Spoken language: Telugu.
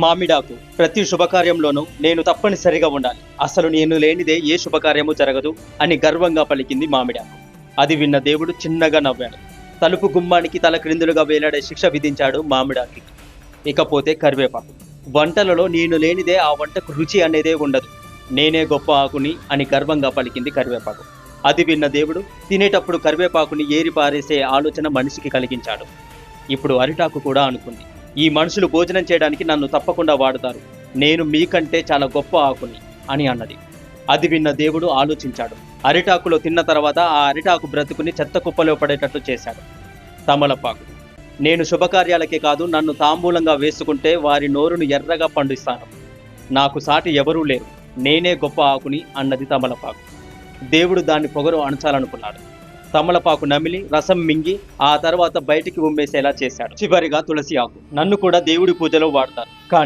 మామిడాకు ప్రతి శుభకార్యంలోనూ నేను తప్పనిసరిగా ఉండాలి, అసలు నేను లేనిదే ఏ శుభకార్యము జరగదు అని గర్వంగా పలికింది మామిడాకు. అది విన్న దేవుడు చిన్నగా నవ్వాడు. తలుపు గుమ్మానికి తల క్రిందులుగా వేలాడే శిక్ష విధించాడు మామిడాకి. ఇకపోతే కరివేపాకు. వంటలలో నేను లేనిదే ఆ వంటకు రుచి అనేదే ఉండదు, నేనే గొప్ప ఆకుని అని గర్వంగా పలికింది కరివేపాకు. అది విన్న దేవుడు తినేటప్పుడు కరివేపాకుని ఏరి పారేసే ఆలోచన మనిషికి కలిగించాడు. ఇప్పుడు అరిటాకు కూడా అనుకుంది, ఈ మనుషులు భోజనం చేయడానికి నన్ను తప్పకుండా వాడుతారు, నేను మీకంటే చాలా గొప్ప ఆకుని అని అన్నది. అది విన్న దేవుడు ఆలోచించాడు. అరిటాకులో తిన్న తర్వాత ఆ అరిటాకు బ్రతుకుని చెత్త కుప్పలో పడేటట్టు చేశాడు. తమలపాకు. నేను శుభకార్యాలకే కాదు, నన్ను తాంబూలంగా వేసుకుంటే వారి నోరును ఎర్రగా పండిస్తాను, నాకు సాటి ఎవరూ లేరు, నేనే గొప్ప ఆకుని అన్నది తమలపాకు. దేవుడు దాన్ని పొగరు అణచాలనుకున్నాడు. తమలపాకు నమిలి రసం మింగి ఆ తర్వాత బయటికి ఉమ్మేసేలా చేశాడు. చివరిగా తులసి ఆకు. నన్ను కూడా దేవుడి పూజలో వాడతారు, కానీ